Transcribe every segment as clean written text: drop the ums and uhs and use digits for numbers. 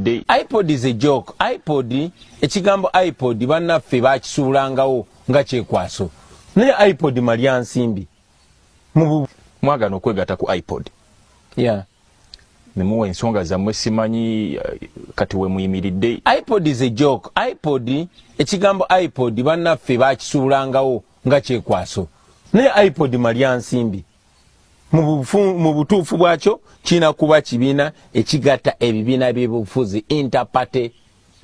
muyimiridde. Ipod is a joke. Ipod ekigambo Ipod bannaffe bakisuulangawo nga kyekwaso. Naye Ipod malya nsimbi. Mwagana okwegatta ku Ipod. Yeah. Nemuwa ensonga zammwe simanyi kati we muyimiridde. Ipod is a joke. Ipod ekigambo Ipod bannaffe bakisuulangawo nga kyekwaso. Naye Ipod malya nsimbi. Mu butuufu bwakyo kina kuba kibiina ekigatta ebibiina by'obufuzi interparty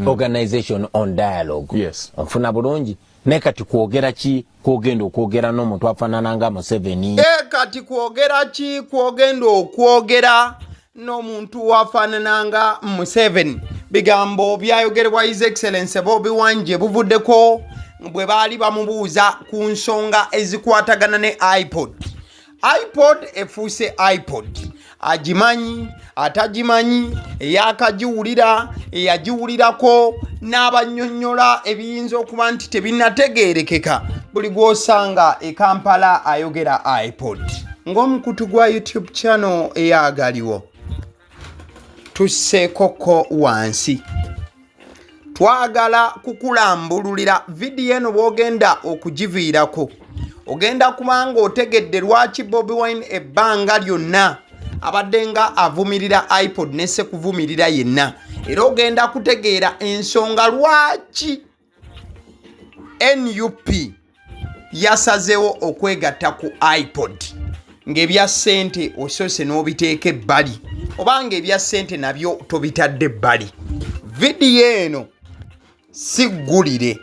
organization on dialogue. Yes. Ofuna bulungi. Ne kati kwogera ki kwogenda okwogera n'omuntu afaanana nga Museveni. Kati kwogera ki kwogenda okwogera n'omuntu afaanana nga Museveni. Bigambo byayogerebwa His Excellency Bobi Wanje buvuddeko bwe baali bamubuuza ku nsonga ezikwatagana ne Ipod. Ipod efuuse Ipod. Agimanyi, atagimanyi, eyakagiwulira, eyagiwulirako n'abannyonnyola ebiyinza okuba nti tebinnategeerekeka. Buli gw'osanga e Kampala ayogera Ipod. Ng'omukutu gwa YouTube channel eyagaliwo. Tusse koko wansi. Twagala kukulambululira vidiyo eno bw'ogenda okugiviirako. Ogenda kubanga otegedde lwaki Bobi Wine ebbanga lyonna abadde nga avumirira Ipod nesse kuvumirira yenna. Era ogenda kutegeera ensonga lwaki NUP yasazeewo okwegatta ku Ipod. Ng'ebya Sente osoose n'obiteeka ebbali obanga ebya Sente nabyo tobitadde ebbali. Vidiyo eno siggulire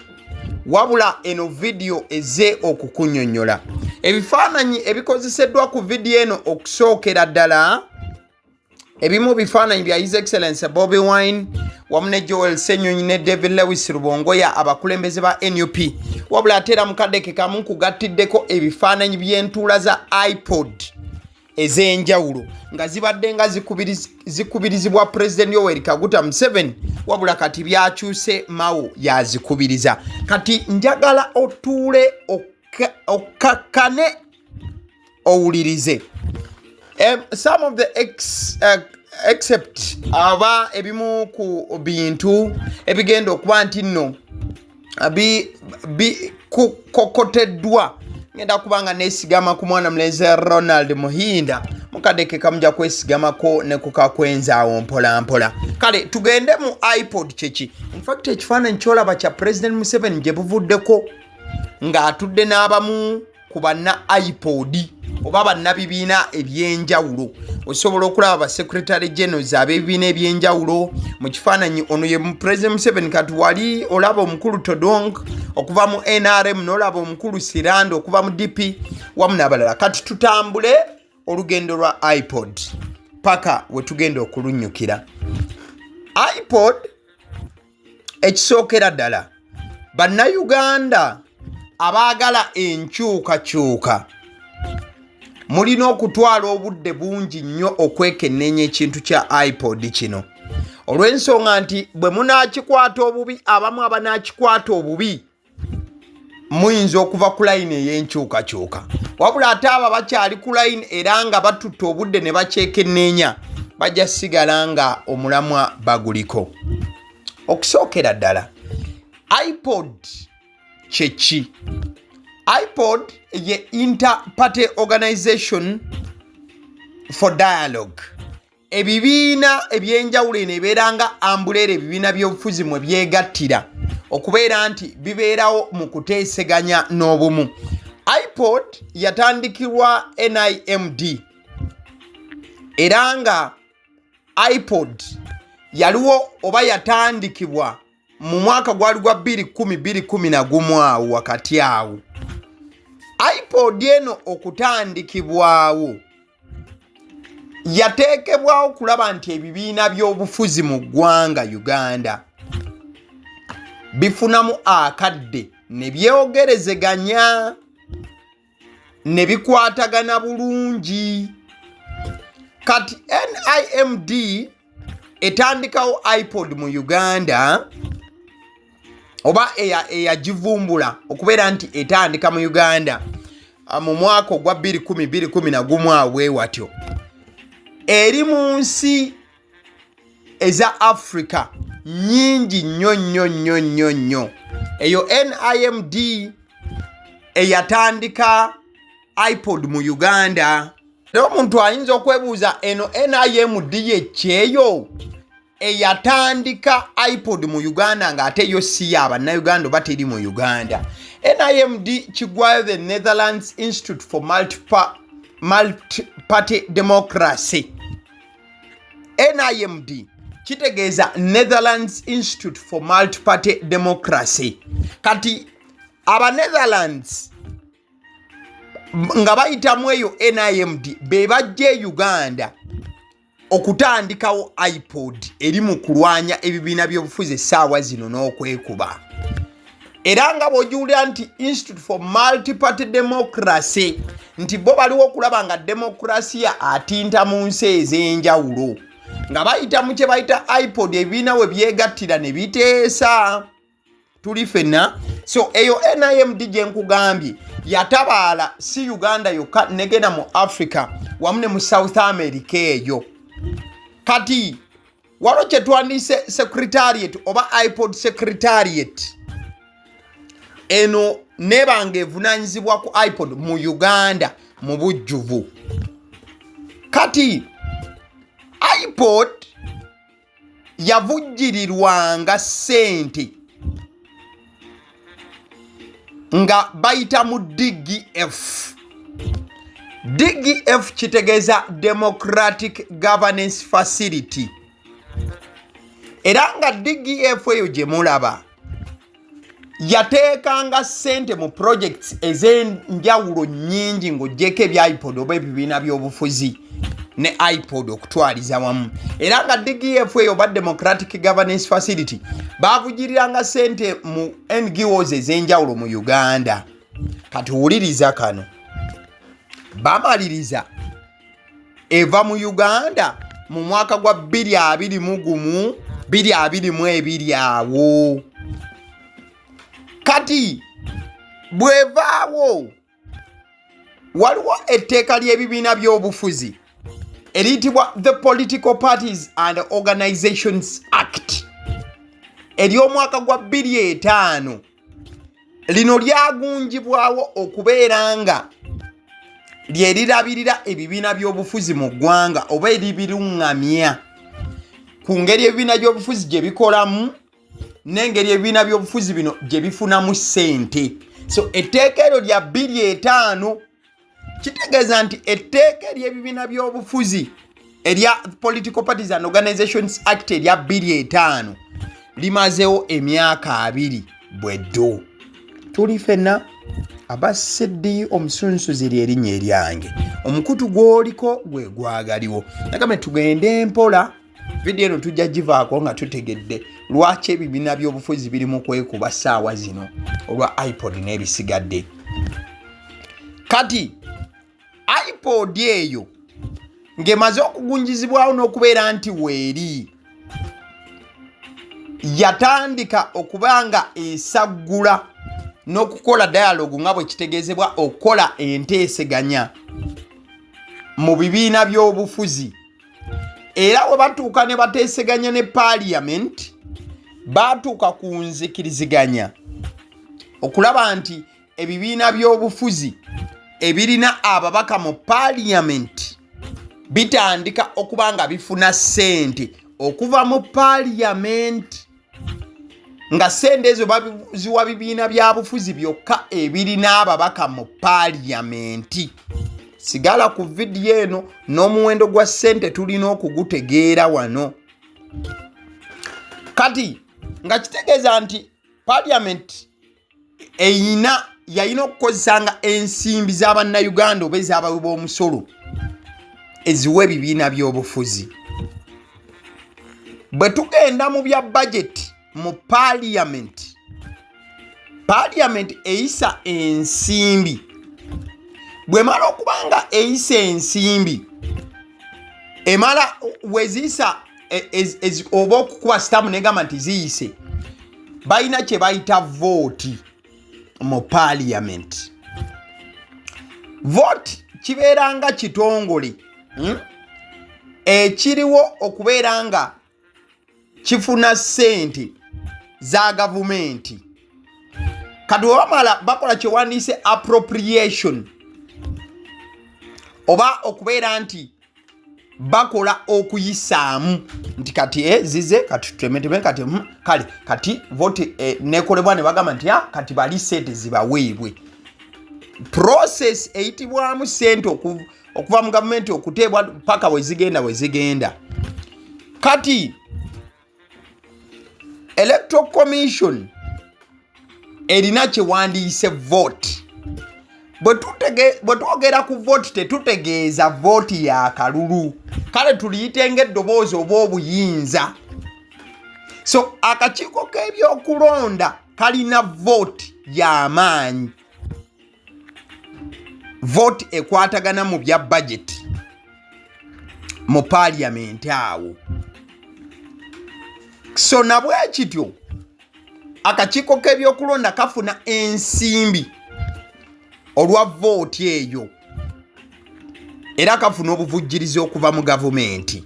wabula eno video eze okukunnyonnyola. Ebifaananyi ebikozeseddwa ku vidiyo eno okusookera ddala ebimu bifaananyi bya His Excellency Bobi Wine wamu ne Joel Ssenyonyi ne David Lewis Rubongoya abakulembeze ba NUP wabula ate era mukadde ke kamu kugattiddeko ebifaananyi by'entuula za Ipod ez'enjawulo nga zibadde nga zikubirizibwa President Yoweri Kaguta Museveni wabula kati byakyuse Mao yazikubiriza. Kati njagala otuule okakkane owulirize. Some of the except aba ebimu ku bintu ebigenda okuba nti nno kukokoteddwa ngenda kubanga nesigama ku mwana mulenzi Ronald Muhinda mukadde ke kamujja kwesigamako ne kukakwenzaawo mpola mpola. Kale tugende mu Ipod kyeki. In fact ekifaananyi kyolaba kya President Museveni gye buvuddeko ng'atudde n'abamu ku banna Ipod oba bannabibiina ebyenjawulo. Osobola okulaba ba Secretary Generals ab'ebibiina ebyenjawulo mu kifaananyi. Ono ye President Museveni kati wali olaba omukulu Todong okuva mu NRM n'olaba omukulu Sirando okuva mu DP wamu n'abalala. Kati tutambule olugendo lwa Ipod paka we tugenda okulunnyukira. Ipod ekisookera ddala bannayuganda abaagala enkyukakyuka mulina okutwala obudde bungi nnyo okwekennenya ekintu kya Ipod kino olw'ensonga nti bwe munaakikwata obubi abamu abanaakikwata obubi muyinza okuva ku layini ey'enkyukakyuka wabula ate abo bakyali ku layini era nga batutta obudde ne bakyekenneenya bajja sigala nga omulamwa baguliko. Okusookera ddala Ipod kyeki? Ipod ye Inter-Party Organization for Dialogue. Ebibiina ebyenjawulo eno ebeera nga ambulera ebibiina by'obufuzi mwe byegattira okubeera nti bibeerawo mu kuteeseganya n'obumu. Ipod yatandikirwa NIMD era nga Ipod yaliwo oba yatandikibwa mu mwaka gwali gwa 2010 awo wakati awo. Ipod eno okutandikibwawo yateekebwawo kulaba nti ebibiina by'obufuzi mu ggwanga Uganda bifunamu akadde ne byewogerezeganya ne bikwatagana bulungi. Kati NIMD etandikawo Ipod mu Uganda oba eyagivumbula okubeera nti etandika mu Uganda mu mwaka ogwa 2010 awo bwe watyo eri mu nsi eza Africa nyingi nnyo. Eyo NIMD eyatandika Ipod mu Uganda. Lero omuntu ayinza okwebuuza eno NIMD yekyeyo eyatandika Ipod mu Uganda ng'ate yo si y'Abannayuganda oba teri mu Uganda. NIMD kigwayo the Netherlands Institute for Multi-Party Democracy. NIMD kitegeeza Netherlands Institute for Multi-Party Democracy. Kati aba Netherlands nga bayitamu eyo NIMD be bajje Uganda okutandikawo Ipod eri mu kulwanya ebibiina by'obufuzi essaawa zino n'okwekuba. Era nga bw'ojuwulira nti Institute for Multi-Party Democracy nti bo baliwo okulaba nga demokrasiya atinta mu nsi ez'enjawulo. Nga bayita mu kye bayita Ipod ebibiina we byegattira ne biteesa. Tuli ffenna. So eyo NIMD gye nkugambye yatabaala si Uganda yokka negenda mu Africa wamu ne mu South America eyo. Kati waliwo kye twandise secretariat oba Ipod secretariat. Eno nebanga evunaanyizibwa ku Ipod mu Uganda mu bujjuvu. Kati Ipod yavujjirirwanga Sente nga bayita mu DGF. DGF kitegeeza Democratic Governance Facility. Era nga DGF eyo gye mulaba yateekanga ssente mu projects ez'enjawulo nnyingi ng'oggyeko ebya Ipod oba ebibiina by'obufuzi ne Ipod okutwaliza wamu. Era nga DGF eyo oba Democratic Governance Facility baavugiriranga ssente mu NGOs ez'enjawulo mu Uganda. Kati wuliriza kano. Bamaliriza eva mu Uganda mu mwaka gwa 2021 2022 awo. Kati bwevaawo waliwo etteeka ly'ebibiina by'obufuzi eriyitibwa The Political Parties and Organizations Act ery'omwaka gwa 2005. Lino lyagunjibwawo okubeera nga lyerirabirira ebibiina by'obufuzi mu ggwanga oba eribiruŋŋamya ku ngeri ebibiina by'obufuzi gye bikolamu n'engeri ebibiina by'obufuzi bino gye bifunamu ssente. So etteeka eryo lya 2005 kitegeeza nti etteeka ery'ebibiina by'obufuzi erya Political Parties and Organizations Act erya 2005 limazeewo emyaka 2 bweddo. Tuli ffenna abaseddi omusunsuzi ly'erinnya eryange. Omukutu gw'oliko gwe gwagaliwo. Nagambe tugende mpola. Video eno tujja givaako nga tutegedde lwaki ebibiina by'obufuzi biri mu kwekuba ssaawa zino olwa Ipod n'ebisigadde. Kati Ipod eyo ng'emaze okugunjizibwawo n'okubeera nti weeri yatandika okuba nga esaggula n'okukola dialogue nga bwe kitegeezebwa okukola enteeseganya mu bibiina by'obufuzi. Era we batuuka ne bateeseganya ne Parliament batuuka ku nzikiriziganya okulaba nti ebibiina by'obufuzi ebirina ababaka mu Parliament bitandika okuba nga bifuna ssente okuva mu Parliament, nga ssente ezo baziwa bibiina bya bufuzi byokka ebirina ababaka mu Parliament. Sigala ku video eno n'omuwendo gwa ssente tulina okugutegeera wano. Kati nga kitegeeza nti Parliament yalina okukozesanga ensimbi z'Abannayuganda oba ez'abawi b'omusolo eziwa ebibiina by'obufuzi. Bwe tugenda mu bya budget mu Parliament eyisa ensimbi. Bwe mala okuba nga eyisa ensimbi emala weziyisa oba okukuba sitamu negamba nti ziyise, balina kye bayita vooti mu Parliament. Vote kibeera nga kitongole ekiriwo okubeera nga kifuna ssente za gavumenti kati wamala bakola kyewandiise appropriation oba okubeera nti bakola okuyisaamu nti kati zize kati tutemeteme kati kale kati vote nekolebwa ne bagamba nti kati bali ssente zibaweebwe process eyitibwamu ssente okuva mu gavumenti okuteebwa paka wezigenda kati electoral commission erina kyewandiise vote bwe twogera ku vote tetutegeeza vote ya kalulu kale tuliyite ng'eddoboozi oba obuyinza so akakiiko k'ebyokulonda kalina vote y'amaanyi vote ekwatagana mu bya budget mu parliament awo so nabwe kityo akakiiko k'ebyokulonda kafuna ensimbi olwa vote eyo era kafuna obuvujjirizi okuva mu gavumenti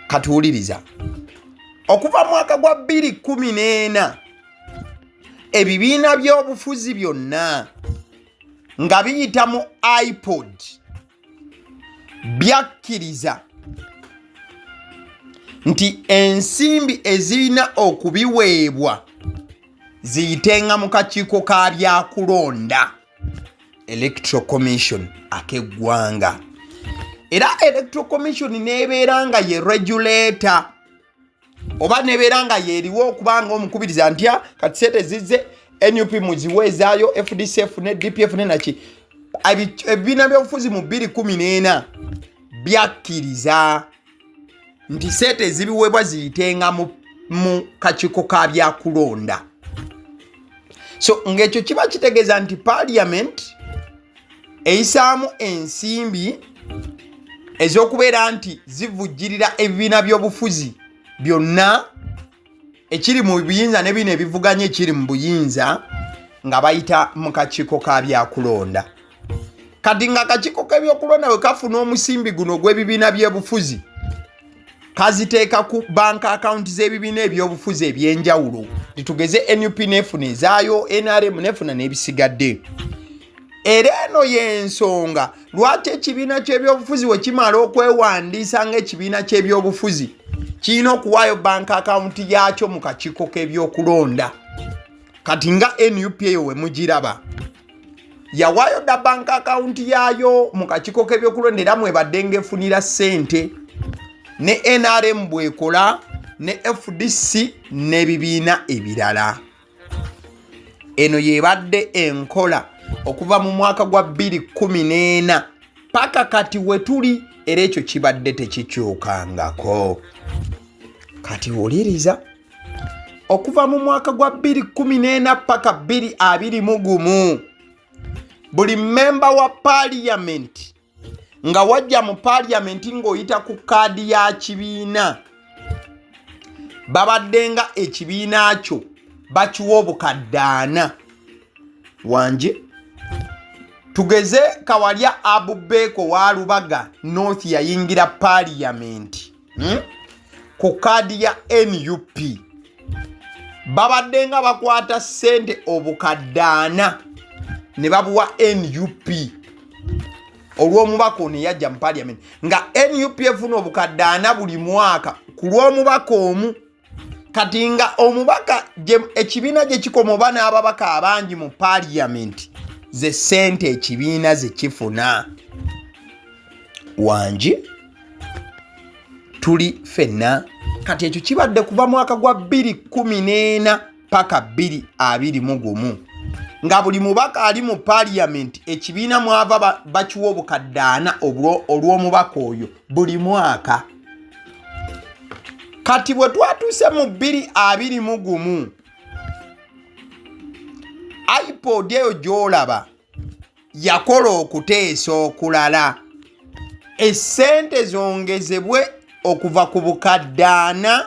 katuwuliriza okuva mu mwaka gwa 2014 ebibiina by'obufuzi byonna nga biyita mu Ipod byakkiriza nti ensimbi ezirina okubiweebwa ziyitenga mu kakiiko ka byakulonda electoral commission ak'eggwanga era electoral commission nebeera nga ye regulator oba nebeera nga yeeriwo okubanga omukubiriza nti kati sente zizze NUP muziweezaayo FDCF ne DPF ne naki ebibiina by'obufuzi mu 2014 byakkiriza nti sente zibiweebwa ziyitenga mu kakiiko ka byakulonda so ng'ekyo kiba kitegeeza nti parliament eyisaamu ensimbi ez'okubeera nti zivujjirira ebibiina by'obufuzi byonna ekiri mu buyinza ne bino ebivuganya ekiri mu buyinza nga bayita mu kakiiko ka byakulonda kati nga akakiiko k'ebyokulonda bwe kafuna omusimbi guno gw'ebibiina by'obufuzi kaziteeka ku bank account z'ebibiina eby'obufuzi ebyenjawulo litugeze NUP nefuna ezaayo NRM nefuna n'ebisigadde era eno y'ensonga lwaki ekibiina ky'ebyobufuzi we kimala okwewandiisa ng'ekibiina ky'ebyobufuzi kirina okuwaayo bank account yaakyo mu kakiiko k'ebyokulonda kati nga NUP eyo we mugiraba yawaayo dda bank account yaayo mu kakiiko k'ebyokulonda era mwebadde ng'efunira ssente ne NRM bwekola ne FDC n'ebibiina ebirala eno yebadde enkola okuva mu mwaka gwa 2014 paka kati wetuli era ekyo kibadde tekikyukangako kati wuliriza okuva mu mwaka gwa 2014 paka 2021 buli memba wa parliament nga wajja mu parliament ng'oyita ku kaadi ya kibiina babadde nga ekibiina kyo bakiwa obukadde 4 wanje tugeze Kawalya Abubeko wa Lubaga North yayingira parliament ku kaadi ya NUP babadde nga bakwata ssente obukadde 4 ne babuwa NUP olw'omubaka ono yajja mu parliament nga NUP efuna obukadde 4 buli mwaka ku lw'omubaka omu kati nga omubaka ekibiina gye kikoma oba n'ababaka abangi mu parliament ze ssente ekibiina ze kifuna wanji tuli fenna kati ekyo kibadde kuva mwaka gwa 2014 paka 2021 nga buli mubaka ali mu parliament ekibiina mwava bakiwa obukadde 4 olw'omubaka oyo buli mwaka kati bwe twatuuse mu 2021 Ipod eyo gy'olaba yakola okuteesa okulala essente zongezebwe okuva ku bukadde 4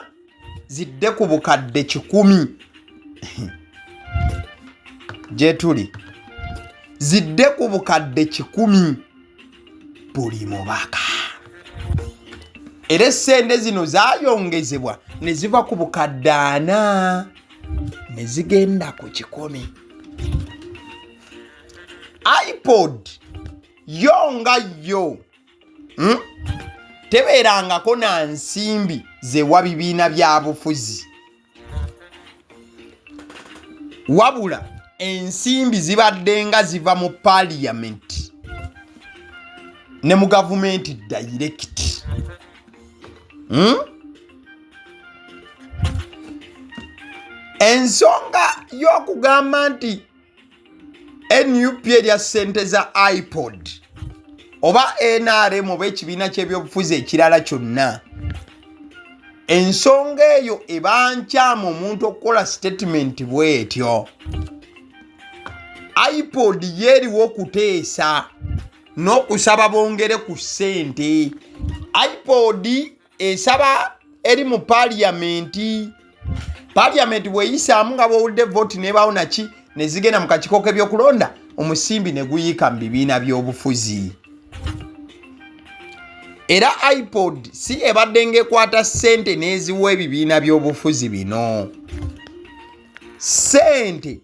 zidde ku bukadde 10 gye tuli zidde ku bukadde 10 buli mubaka era essente zino zaayongezebwa ne ziva ku bukadde 4 ne zigenda ku 10. Ipod yo nga yo tebeerangako na nsimbi zewa bibiina bya bufuzi, wabula ensimbi zibadde nga ziva mu parliament ne mu gavumenti direct. Ensonga y'okugamba nti NUP erya ssente za Ipod oba NRM oba ekibiina ky'ebyobufuzi ekirala kyonna, ensonga eyo eba nkyamu omuntu okukola statement bw'etyo. Ipod yeeriwo okuteesa n'okusaba bongere ku ssente. Ipod esaba eri mu parliamenti. Parliamenti bweyisaamu nga bwowulidde vote nebaawo naki ne zigenda mu kakiiko k'ebyokulonda, omusimbi ne guyiika mu bibiina by'obufuzi. Era Ipod si ebadde ng'ekwata ssente n'eziwa ebibiina by'obufuzi bino. Ssente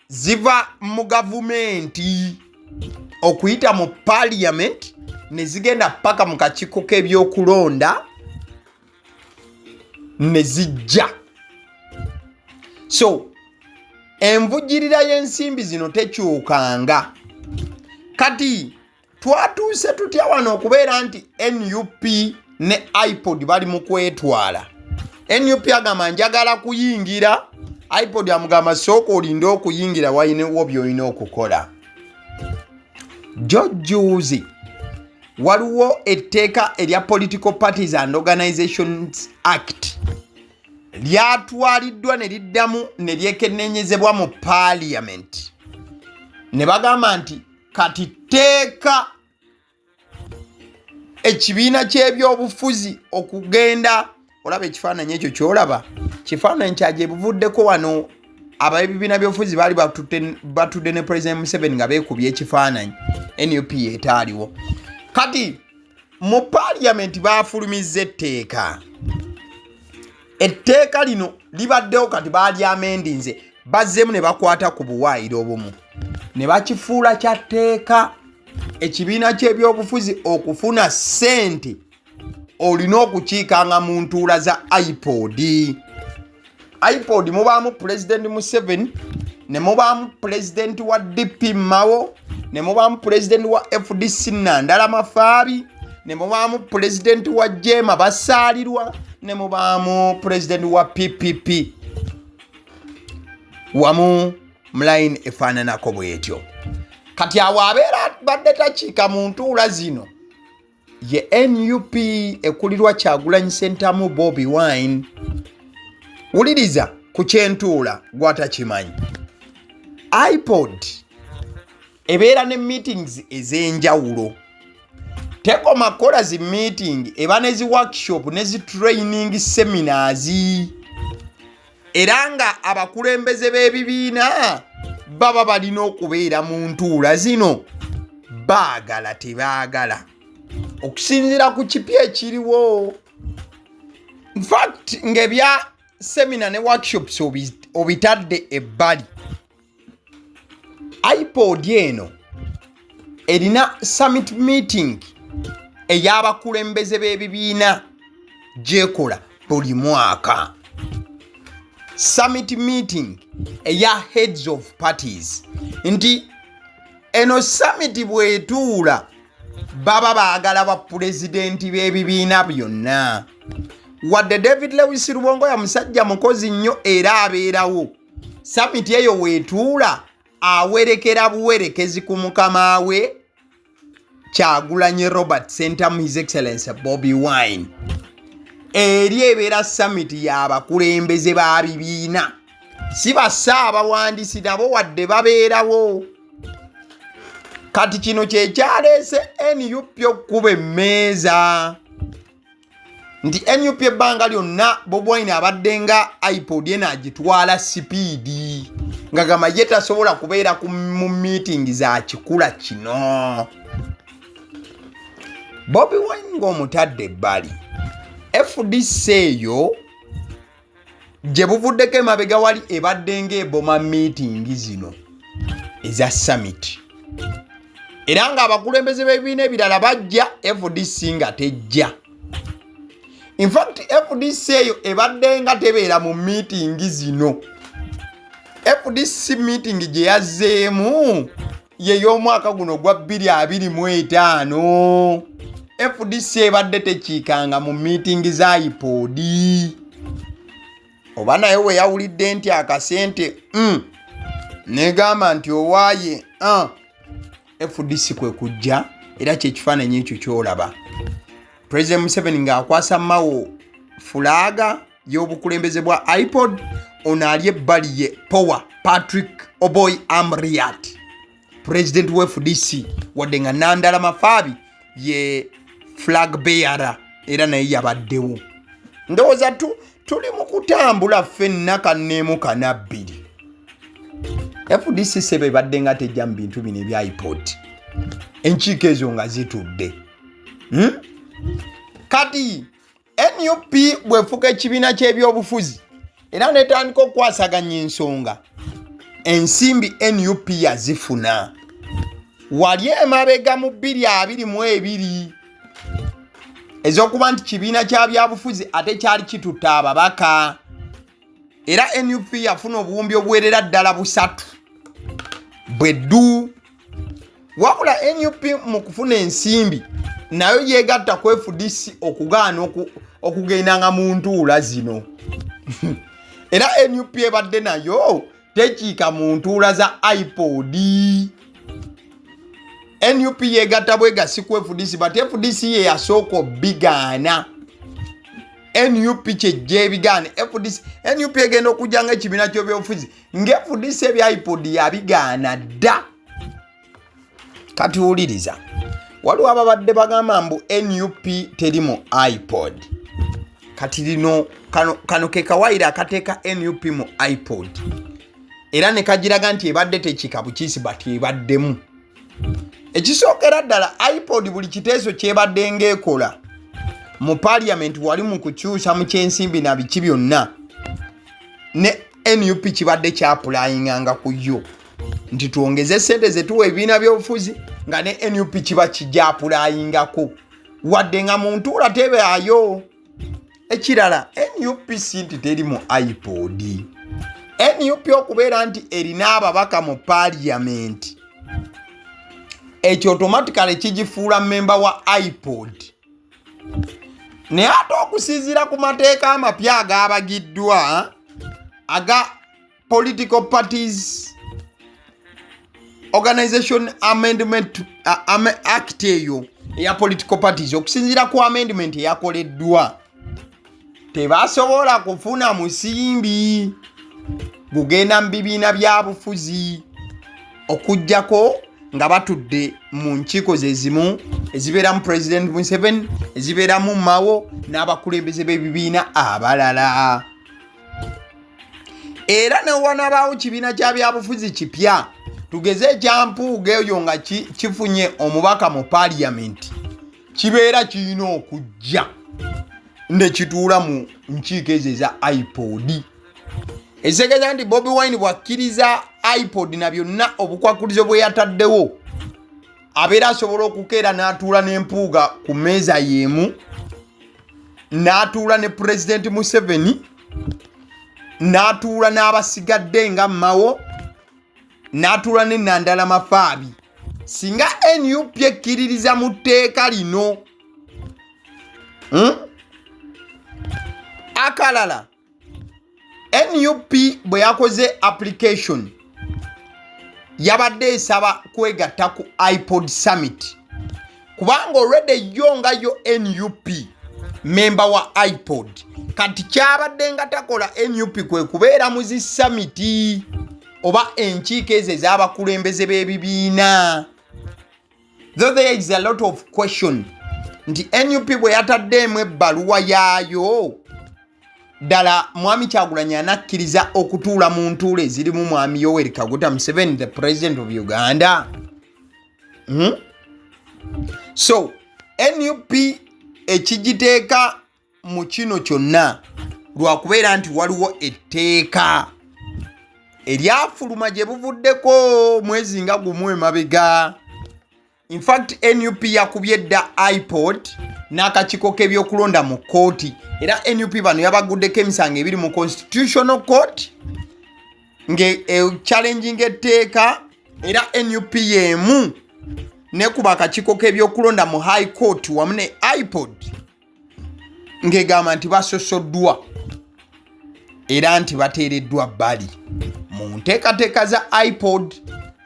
ziva mu gavumenti okuyita mu parliament ne zigenda paka mu kakiiko k'ebyokulonda ne zijja. So envujjirira y'ensimbi zino tekyukanga. Kati twatuuse tutya wano okubeera nti NUP ne Ipod bali mu kwetwala? NUP agamba njagala kuyingira, Ipod amugamba sooka olinde okuyingira wayinawo by'olina okukola. Jojjuuzi waliwo etteeka erya Political Parties and Organizations Act lyatwaliddwa ne liddamu ne lyekennenyezebwa mu parliament ne bagamba nti kati tteeka ekibiina ky'ebyobufuzi okugenda, olaba ekifaananyi ekyo kyolaba, kifaananyi kyaje buvuddeko wano ab'ebibiina by'obufuzi baali batudde ne President Museveni nga beekubye ekifaananyi, NUP etaaliwo. Kati mu parliament baafulumizza etteeka. Etteeka lino libaddewo kati balyamendinze, bazzeemu ne bakwata ku buwaayiro obumu ne bakifuula kya tteeka. Ekibiina ky'ebyobufuzi okufuna ssente olina okukiikanga mu ntuula za Ipod. Ipod mubaamu President Museveni, ne mubaamu President wa DP Mao, ne mubaamu President wa FDC Nandala Mafaabi, ne mubaamu President wa Jema Basaalirwa, ne mubaamu President wa PPP wamu mline efaananako bwetyo. Kati awo abeera badde takiika mu ntuula zino ye NUP ekulirwa Kyagulanyi Ssentamu Bobi Wine. Wuliriza ku kyentuula gwatakimanyi. Ipod ebeera ne meetings ez'enjawulo. Tekoma kola zi meeting eba nezi workshop nezi training seminars. Era nga abakulembeze b'ebibiina baba balina okubeera mu ntuula zino, baagala tebaagala, okusinziira ku kipya ekiriwo. In fact ng'ebya seminar ne workshops obitadde ebbali, Ipod eno erina summit meeting ey'abakulembeze b'ebibiina gyekola buli mwaka. Summit meeting eya heads of parties. Nti eno summit bwetuula baba baagala ba pulezidenti b'ebibiina byonna. Wadde David Lewis Rubongo ya musajja mukozi nnyo era abeerawo, summit eyo wetuula awerekera buwerekezi ku mukama we Kyagulanyi Robert Ssentamu His Excellency Bobi Wine. Eri ebeera summit y'abakulembeze ba bibiina, si bassaabawandiisi nabo wadde babeerawo. Kati kino kye kyaleese NUP okkuba emmeeza nti NUP ebbanga lyonna Bobi Wine abadde nga Ipod eno agitwala sipiidi nga gamba ye tasobola kubeera mu meeting za kikula kino. Bobi Wine ng'omutadde ebbali, FDC eyo gye buvuddeko emabega wali ebadde ng'eboma meeting zino eza summit era nga abakulembeze b'ebibiina ebirala bajja FDC nga tejja. In fact FDC eyo ebadde nga tebeera mu meeting zino. FDC meeting gye yazzeemu ye y'omwaka guno gwa 2025. FDC ebadde tekiikanga mu meeting za Ipod. Oba naye we yawulidde nti akasente negamba nti owaaye FDC kwe kujja era kyekifaananyi ekyo kyolaba. President Museveni ng'akwasa Mao fulaga y'obukulembeze bwa Ipod, ono ali ebbali ye Power Patrick Oboy Amriat, President wa FDC, wadde nga Nandala Mafaabi ye flag bearer era naye yabaddewo. Ndowooza tuli mu kutambula ffenna kanneemu kanabbiri. FDC sebe badde nga tejja mu bintu bino ebya Ipod. Enkiiko ezo nga zitudde. Kati NUP bwefuka ekibiina ky'ebyobufuzi era netandika okukwasaganya ensonga, ensimbi NUP yazifuna. Wali emabega mu 2022 ez'okuba nti kibiina kya byabufuzi ate kyali kitutte ababaka era NUP yafuna obuwumbi obuwerera ddala 3 bweddu. Wabula NUP mu kufuna ensimbi nayo yegatta ku FDC okugaana okugendanga mu ntuula zino. Era NUP ebadde nayo tekiika mu ntuula za Ipod. NUP yegatta bwegasi ku FDC, but FDC ye yasooka bigaana. NUP kyejja ebigaana. NUP egenda okujja nga ekibiina ky'ebyobufuzi ng'FDC ebya Ipod yabigaana dda. Kati wuliriza, waliwo ababadde bagamba mbu NUP teri mu Ipod. Kati lino kano ke kawaira akateeka NUP mu Ipod era ne kagiraga nti ebadde tekiika bukiisi bati ebaddemu. Ekisookera ddala Ipod buli kiteeso kyebadde ng'ekola mu parliament wali mu kukyusa mu kyensimbi na biki byonna ne NUP kibadde kyapulayinganga ku yo nti tuongeze sente zetuwa ebibiina by'obufuzi nga ne NUP kiba kijaapulayingako wadde nga mu ntuula tebaayo. Ekirala NUP si nti teri mu Ipod. NUP okubeera nti erina ababaka mu parliament ekyo automatically kigifuula memba wa Ipod. Naye ate okusinziira ku mateeka amapya agaabagiddwa aga Political Parties Organization Amendment Act eyo eya Political Parties, okusinziira ku amendment eyakoleddwa tebasobola kufuna musimbi gugenda mu bibiina bya bufuzi okujjako nga batudde mu nkiiko zezimu ezibeera mu President Museveni, ezibeera mu Mao n'abakulembeze b'ebibiina abalala. Era ne wanabaawo kibiina kya byabufuzi kipya, tugeze ekyampuuga eyo nga kifunye omubaka mu parliament, kibeera kirina okujja ne kituula mu nkiiko ezo eza Ipod. Ekisekeeza nti Bobi Wine bwakkiriza Ipod na byonna obukwakulizo bwe yataddewo, abeera asobola okukeera n'atuula n'empuuga ku mmeeza y'emu, n'atuula ne President Museveni, n'atuula n'abasigadde nga Mao, n'atuula ne Nandala Mafaabi. Singa NUP ekkiririza mu tteeka lino, akalala NUP bwe yakoze application yabadde esaba kwegatta ku Ipod Summit kubanga already yo nga yo NUP member wa Ipod, kati kyabadde nga takola NUP kwe kubeera mu zi summit oba enkiiko ezo ez'abakulembeze b'ebibiina. Though there is a lot of question nti NUP bwe yataddeemu ebbaluwa yaayo ddala Mwami Kyagulanyi anakkiriza okutuula mu ntuula ezirimu Mwami Yoweri Kaguta Museveni, the President of Uganda. So NUP ekigiteeka mu kino kyonna lwakubeera nti waliwo etteeka eryafuluma gye buvuddeko mwezi nga gumu emabega. In fact NUP yakubye dda Ipod n'akakiiko k'ebyokulonda mu kooti, era NUP bano yabaguddeko emisango ebiri mu Constitutional Court challenging etteeka, era NUP yemu nekuba akakiiko k'ebyokulonda mu High Court wamu ne Ipod ng'egamba nti basosoddwa era nti bateereddwa bbali mu nteekateeka za Ipod,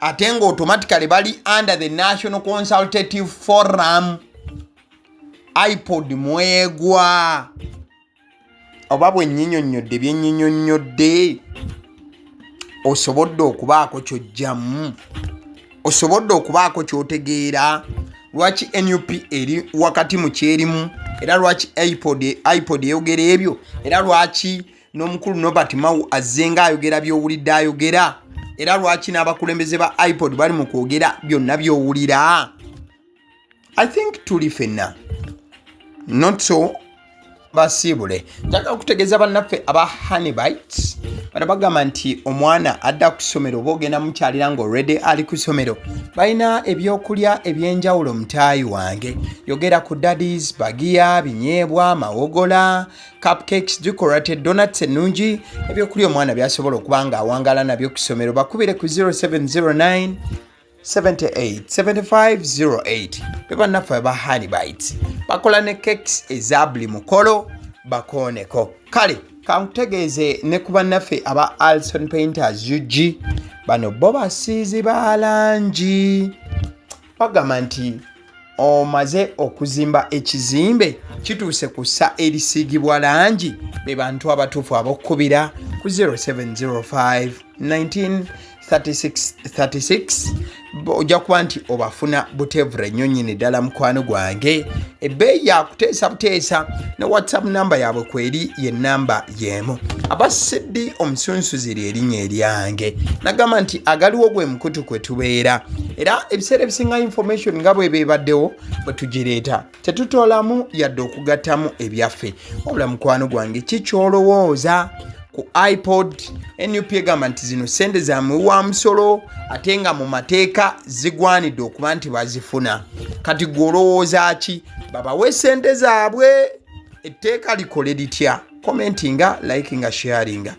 ate nga automatically bali under the National Consultative Forum. Ipod mwegwa oba bwe nnyinnyonnyodde bye nnyinnyonnyodde osobodde okubaako ky'ojjamu, osobodde okubaako ky'otegeera lwaki NUP eri wakati mu kyerimu, era lwaki Ipod eyogera ebyo, era lwaki n'omukulu Nobert Mao azze nga ayogera by'owulidde ayogera, era lwaki n'abakulembeze ba Ipod bali mu kwogera byonna by'owulira. I think tuli fenna not so basiibule. Njagala okutegeeza bannaffe aba Honey Bites bano bagamba nti omwana adda ku ssomero oba ogenda mukyalira nga already ali ku ssomero, balina ebyokulya ebyenjawulo mutaayi wange. Yogera ku daddies, bagiya, binyeebwa, mawogola, cupcakes, decorated donuts ennungi, ebyokulya omwana byasobola okuba nga awangala nabyo ku ssomero. Bakubire ku 0709 787508. Bannaffe aba Honey Bites bakola ne cakes eza buli mukolo bakooneko. Kale kankutegeeze ne ku bannaffe aba Alson Painters UG bano bo basiizi ba langi. Bagamba nti omaze okuzimba ekizimbe kituuse ku ssa erisiigibwa langi, be bantu abatuufu ab'okkubira ku 0705 1936 ojja kuba nti obafuna butevure nnyo nnyini ddala mukwano gwange. Ebbeeyi yakuteesa buteesa ne WhatsApp namba yaabwe kweri ye namba y'emu. Abasiddi omusunsuzi ly'erinnya eryange. Nagamba nti agaliwo gwe mukutu kwe tubeera, era ebiseera ebisinga information nga bwe beebaddewo bwe tugireeta tetutoolamu yadde okugattamu ebyaffe. Wabula mukwano gwange kikyolowooza ku Ipod? NUP egamba nti zino sente za muwa musolo ate nga mu mateeka zigwanidde okuba nti bazifuna. Kati gwolowooza ki? Babawe sente zaabwe, etteeka likole litya? Commentinga, likinga, sharinga.